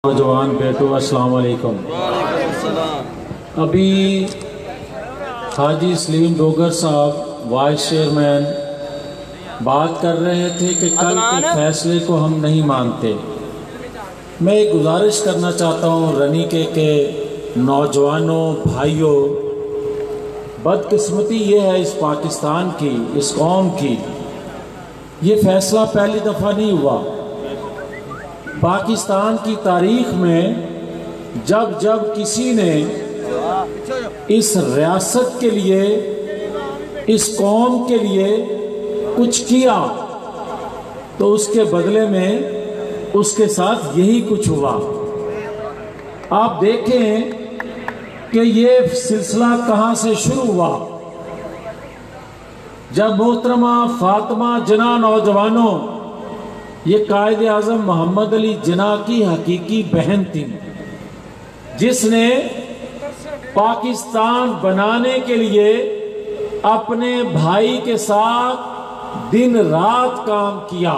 نوجوان بیٹو السلام علیکم۔ ابھی حاجی سلیم ڈوگر صاحب وائس چیئرمین بات کر رہے تھے کہ کل کے فیصلے کو ہم نہیں مانتے۔ میں ایک گزارش کرنا چاہتا ہوں رنیکے کے نوجوانوں بھائیوں، بدقسمتی یہ ہے اس پاکستان کی، اس قوم کی، یہ فیصلہ پہلی دفعہ نہیں ہوا۔ پاکستان کی تاریخ میں جب کسی نے اس ریاست کے لیے، اس قوم کے لیے کچھ کیا تو اس کے بدلے میں اس کے ساتھ یہی کچھ ہوا۔ آپ دیکھیں کہ یہ سلسلہ کہاں سے شروع ہوا۔ جب محترمہ فاطمہ جناح نوجوانوں، یہ قائد اعظم محمد علی جناح کی حقیقی بہن تھی، جس نے پاکستان بنانے کے لیے اپنے بھائی کے ساتھ دن رات کام کیا۔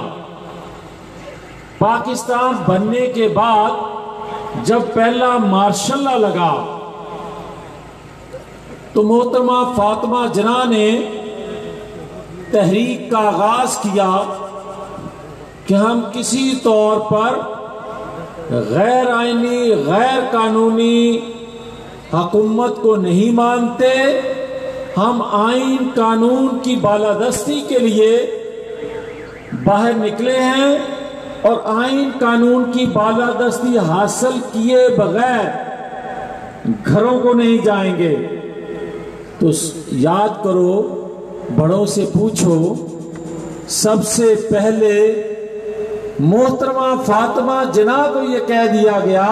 پاکستان بننے کے بعد جب پہلا مارشل لا لگا تو محترمہ فاطمہ جناح نے تحریک کا آغاز کیا کہ ہم کسی طور پر غیر آئینی، غیر قانونی حکومت کو نہیں مانتے، ہم آئین قانون کی بالادستی کے لیے باہر نکلے ہیں اور آئین قانون کی بالادستی حاصل کیے بغیر گھروں کو نہیں جائیں گے۔ تو یاد کرو، بڑوں سے پوچھو، سب سے پہلے محترمہ فاطمہ جناح کو یہ کہہ دیا گیا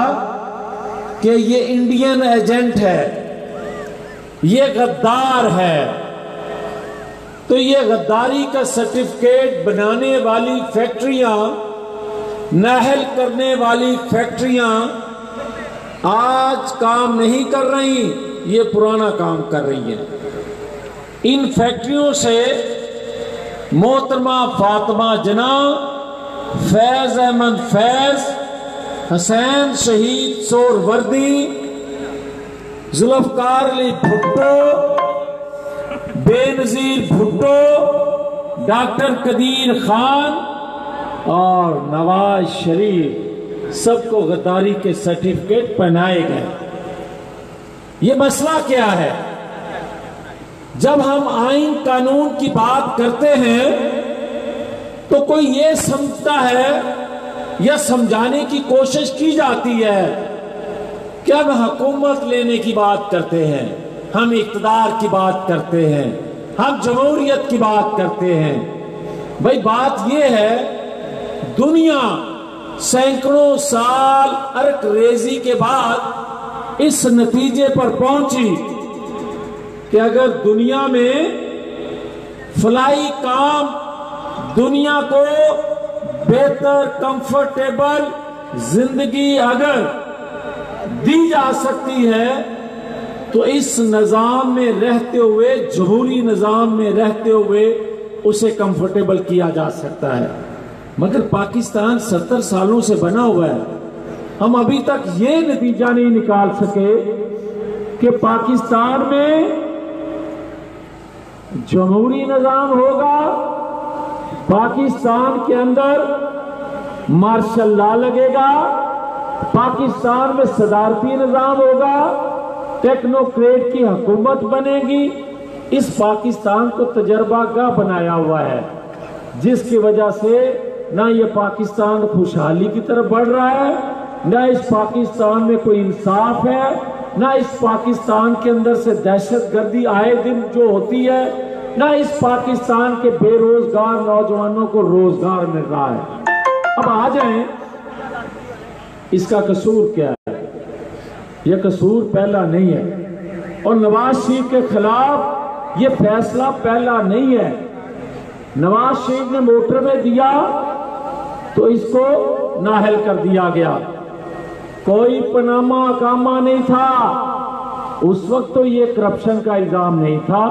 کہ یہ انڈین ایجنٹ ہے، یہ غدار ہے۔ تو یہ غداری کا سرٹیفکیٹ بنانے والی فیکٹریاں، نااہل کرنے والی فیکٹریاں آج کام نہیں کر رہی، یہ پرانا کام کر رہی ہیں۔ ان فیکٹریوں سے محترمہ فاطمہ جناح، فیض احمد فیض، حسین شہید سہروردی، ذوالفقار علی بھٹو، بے نظیر بھٹو، ڈاکٹر قدیر خان اور نواز شریف، سب کو غداری کے سرٹیفکیٹ پہنائے گئے۔ یہ مسئلہ کیا ہے؟ جب ہم آئین قانون کی بات کرتے ہیں تو کوئی یہ سمجھتا ہے یا سمجھانے کی کوشش کی جاتی ہے کہ ہم حکومت لینے کی بات کرتے ہیں، ہم اقتدار کی بات کرتے ہیں، ہم جمہوریت کی بات کرتے ہیں۔ بھئی بات یہ ہے، دنیا سینکڑوں سال عرق ریزی کے بعد اس نتیجے پر پہنچی کہ اگر دنیا میں فلاحی کام، دنیا کو بہتر کمفرٹیبل زندگی اگر دی جا سکتی ہے تو اس نظام میں رہتے ہوئے، جمہوری نظام میں رہتے ہوئے اسے کمفرٹیبل کیا جا سکتا ہے۔ مگر پاکستان 70 سالوں سے بنا ہوا ہے، ہم ابھی تک یہ نتیجہ نہیں نکال سکے کہ پاکستان میں جمہوری نظام ہوگا، پاکستان کے اندر مارشل لا لگے گا، پاکستان میں صدارتی نظام ہوگا، ٹیکنوکریٹ کی حکومت بنے گی۔ اس پاکستان کو تجربہ گاہ بنایا ہوا ہے، جس کی وجہ سے نہ یہ پاکستان خوشحالی کی طرف بڑھ رہا ہے، نہ اس پاکستان میں کوئی انصاف ہے، نہ اس پاکستان کے اندر سے دہشت گردی آئے دن جو ہوتی ہے، نہ اس پاکستان کے بے روزگار نوجوانوں کو روزگار مل رہا ہے۔ اب آ جائیں، اس کا قصور کیا ہے؟ یہ قصور پہلا نہیں ہے، اور نواز شریف کے خلاف یہ فیصلہ پہلا نہیں ہے۔ نواز شریف نے موٹر میں دیا تو اس کو نااہل کر دیا گیا، کوئی پاناما اقامہ نہیں تھا، اس وقت تو یہ کرپشن کا الزام نہیں تھا۔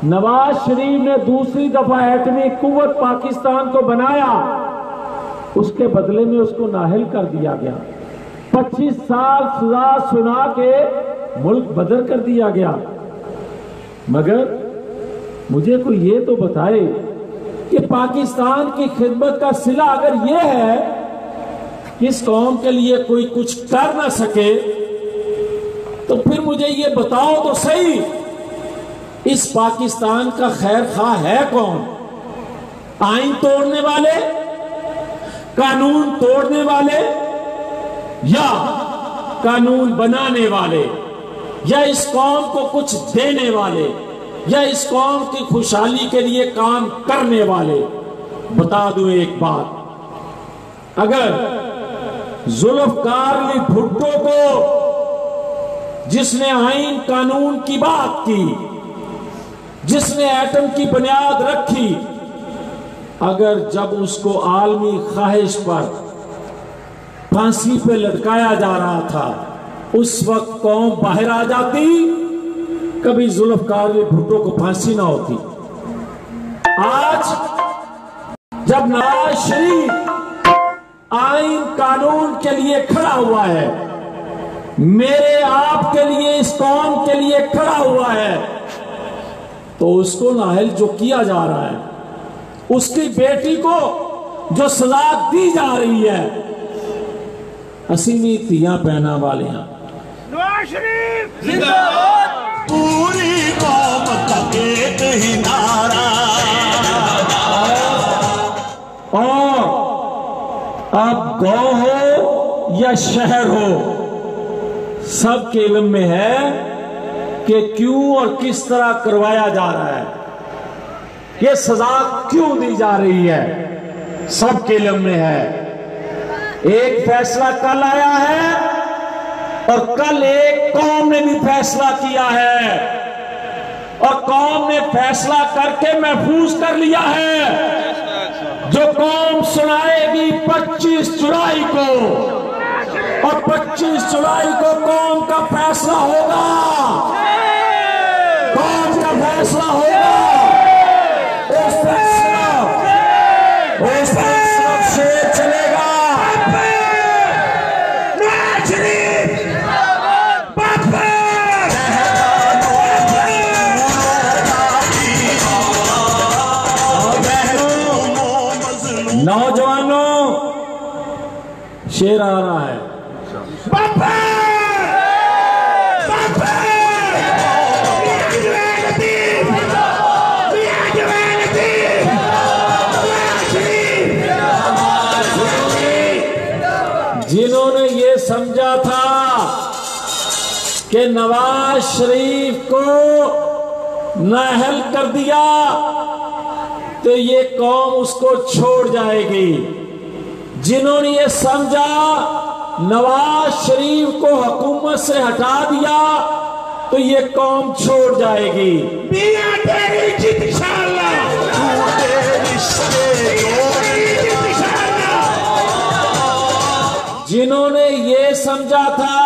نواز شریف نے دوسری دفعہ ایٹمی قوت پاکستان کو بنایا، اس کے بدلے میں اس کو نااہل کر دیا گیا۔ 25 سال سزا سنا کے ملک بدر کر دیا گیا، مگر مجھے کوئی یہ تو بتائے کہ پاکستان کی خدمت کا صلہ اگر یہ ہے کہ اس قوم کے لیے کوئی کچھ کر نہ سکے، تو پھر مجھے یہ بتاؤ تو صحیح، اس پاکستان کا خیر خواہ ہے کون؟ آئین توڑنے والے، قانون توڑنے والے، یا قانون بنانے والے، یا اس قوم کو کچھ دینے والے، یا اس قوم کی خوشحالی کے لیے کام کرنے والے؟ بتا دوں ایک بات، اگر ذوالفقار علی بھٹو کو، جس نے آئین قانون کی بات کی، جس نے ایٹم کی بنیاد رکھی، اگر جب اس کو عالمی خواہش پر پھانسی پہ لٹکایا جا رہا تھا اس وقت قوم باہر آ جاتی، کبھی ذوالفقار علی بھٹو کو پھانسی نہ ہوتی۔ آج جب نواز شریف آئین قانون کے لیے کھڑا ہوا ہے، میرے آپ کے لیے، اس قوم کے لیے کھڑا ہوا ہے، تو اس کو نااہل جو کیا جا رہا ہے، اس کی بیٹی کو جو سزا دی جا رہی ہے، اسیمی تیاں پہنا والے ہیں، نواز شریف زندہ باد، پوری قوم کا ایک ہی نعرہ، اور اب گاؤں ہو یا شہر ہو، سب کے علم میں ہے کہ کیوں اور کس طرح کروایا جا رہا ہے، یہ سزا کیوں دی جا رہی ہے، سب کے علم میں ہے۔ ایک فیصلہ کل آیا ہے اور کل ایک قوم نے بھی فیصلہ کیا ہے، اور قوم نے فیصلہ کر کے محفوظ کر لیا ہے، جو قوم سنائے گی 25 جولائی کو، اور 25 جولائی کو قوم کا فیصلہ ہوگا، قوم کا فیصلہ ہوگا، اس فیصلہ سے چلے گا۔ نوجوانوں، شیر آ رہا ہے، جنہوں نے یہ سمجھا تھا کہ نواز شریف کو نااہل کر دیا تو یہ قوم اس کو چھوڑ جائے گی، جنہوں نے یہ سمجھا نواز شریف کو حکومت سے ہٹا دیا تو یہ قوم چھوڑ جائے گی، میاں تیری جیت انشاءاللہ، جنہوں نے یہ سمجھا تھا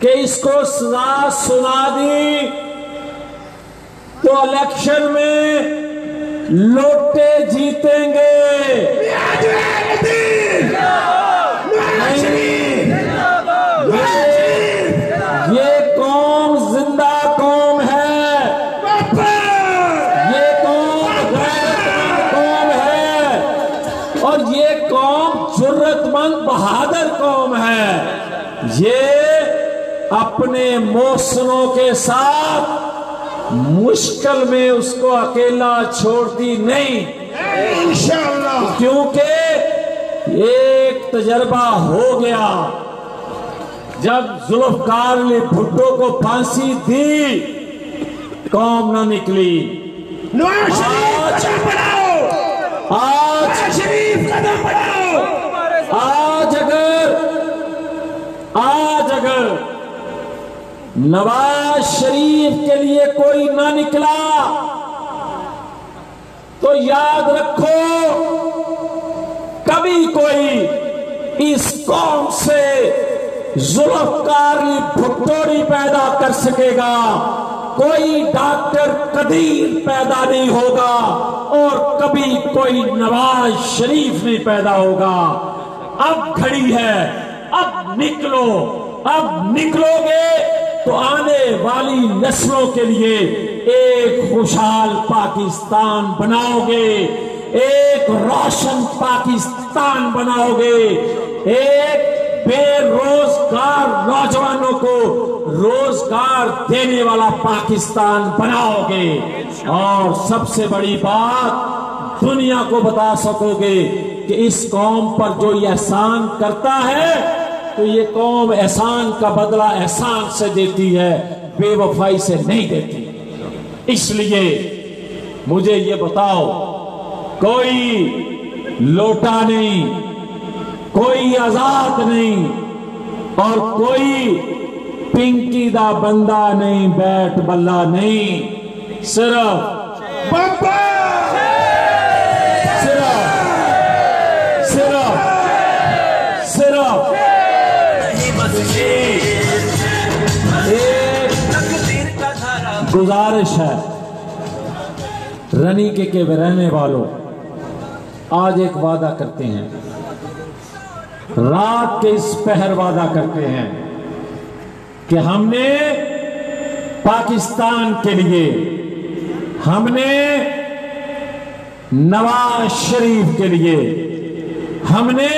کہ اس کو سزا سنا دی تو الیکشن میں لوٹے جیتیں گے، یہ قوم زندہ قوم ہے، یہ قوم غیرت مند قوم ہے، اور یہ قوم جرت مند بہادر قوم ہے، یہ اپنے محسنوں کے ساتھ مشکل میں اس کو اکیلا چھوڑتی نہیں انشاءاللہ، کیونکہ ایک تجربہ ہو گیا، جب ذوالفقار علی بھٹو کو پھانسی دی قوم نہ نکلی، نواز شریف قدم بڑھاؤ، آج شریف قدم بڑھاؤ، آج اگر نواز شریف کے لیے کوئی نہ نکلا تو یاد رکھو کبھی کوئی اس قوم سے ذوالفقار علی بھٹو نہیں پیدا کر سکے گا، کوئی ڈاکٹر قدیر پیدا نہیں ہوگا، اور کبھی کوئی نواز شریف نہیں پیدا ہوگا۔ اب کھڑی ہے نکلو، اب نکلوگے تو آنے والی نسلوں کے لیے ایک خوشحال پاکستان بناؤ گے، ایک روشن پاکستان بناؤ گے، ایک بے روزگار نوجوانوں کو روزگار دینے والا پاکستان بناؤ گے، اور سب سے بڑی بات دنیا کو بتا سکو گے کہ اس قوم پر جو یہ احسان کرتا ہے تو یہ قوم احسان کا بدلہ احسان سے دیتی ہے، بے وفائی سے نہیں دیتی۔ اس لیے مجھے یہ بتاؤ، کوئی لوٹا نہیں، کوئی آزاد نہیں، اور کوئی پنکی دا بندہ نہیں، بیٹ بلا نہیں، صرف بابا گزارش ہے رنیکے کے رہنے والوں، آج ایک وعدہ کرتے ہیں، رات کے اس پہر وعدہ کرتے ہیں کہ ہم نے پاکستان کے لیے، ہم نے نواز شریف کے لیے، ہم نے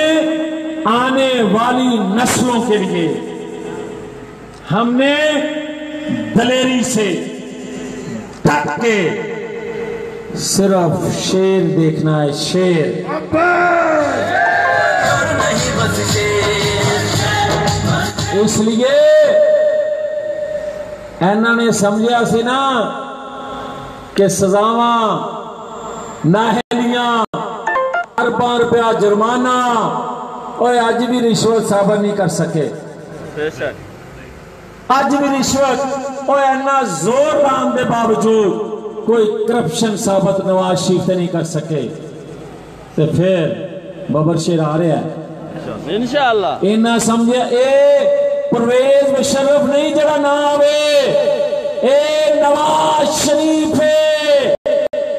آنے والی نسلوں کے لیے، ہم نے دلیری سے ڈٹ کے صرف شیر دیکھنا ہے، شیر۔ اس لیے اینا نے سمجھا سی نا کہ سزاواں ناہلیاں ارباں روپیہ جرمانہ، اور آج بھی رشوت ثابت نہیں کر سکے، آج بھی رشوت اور اینا زور لان دے باوجود کوئی کرپشن ثابت نواز شریف سے نہیں کر سکے، تو پھر بابر شیر آ رہا ہے انشاءاللہ۔ اینا سمجھے اے پرویز مشرف نہیں جڑا نہ آوے، اے نواز شریف ہے،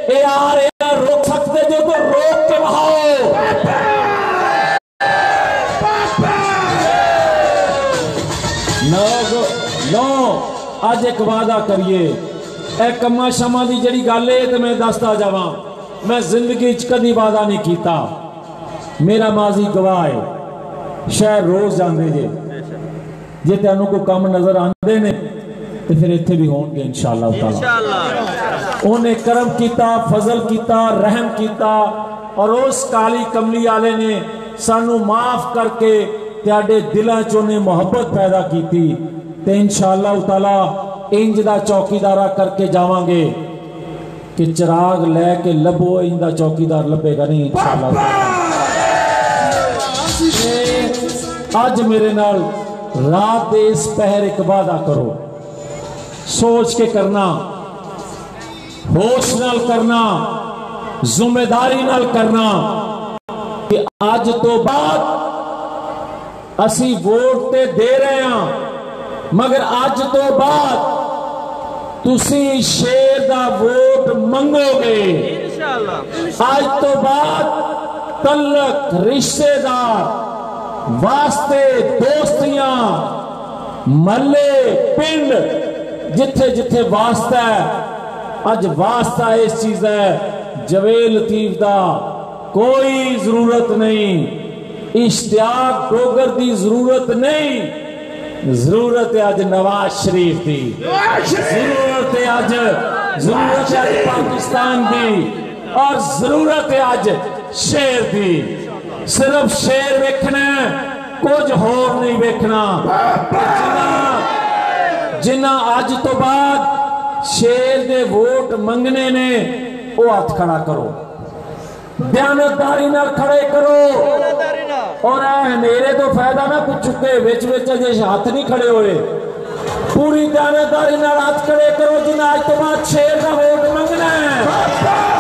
اے آ رہا روک سکتے جو تو روک کے بہاؤ۔ نو آج ایک وعدہ کریے، اے کما شما دی جڑی گالے تو میں دستا جاواں، میں زندگی کدی وعدہ نہیں کیتا، میرا ماضی گواہ ہے، شاید روز جاندے جے تینوں کو کم نظر آندے نے تو پھر اتھے بھی ہون گے انشاءاللہ تعالیٰ۔ انہیں کرم کیتا، فضل کیتا، رحم کیتا، اور اس کالی کملی آلے نے سانو معاف کر کے تیاڈے دلوں چونے محبت پیدا کی تھی، تے انشاءاللہ تعالیٰ انج دا چوکیدارہ کر کے جاواں گے کہ چراغ لے کے لبو انج دا چوکیدار لبے گا نہیں انشاءاللہ۔ آج میرے نال رات دے اس پہر ایک وعدہ کرو، سوچ کے کرنا، ہوش نال کرنا، ذمہ داری نال کرنا، کہ آج تو بعد اسی ووٹ تے دے رہے ہیں، مگر آج تو بعد تسی شیر دا ووٹ منگو گے، آج تو بعد تعلق، رشتے دار، واسطے، دوستیاں، محلے، پنڈ، جتھے جتھے واسطہ ہے، آج واسطہ اس چیز ہے، جویل لطیف دا کوئی ضرورت نہیں، اشتیاق ڈوگر دی ضرورت نہیں، ضرورت ہے آج نواز شریف دی، ضرورت ہے آج پاکستان دی، اور ضرورت ہے آج شیر دی۔ صرف شیر ویکھنا ہے، کچھ ہور نہیں ویکھنا۔ جنہ آج تو بعد شیر دے ووٹ منگنے نے وہ ہاتھ کھڑا کرو، دیانتداری نال کھڑے کرو، اور اے میرے تو فائدہ نہ کچھ چکے وچ وچ جے ہاتھ نہیں کھڑے ہوئے، پوری دیانتداری نال ہاتھ کھڑے کرو جنہ آج تو بعد شیر دا ووٹ منگنا ہے۔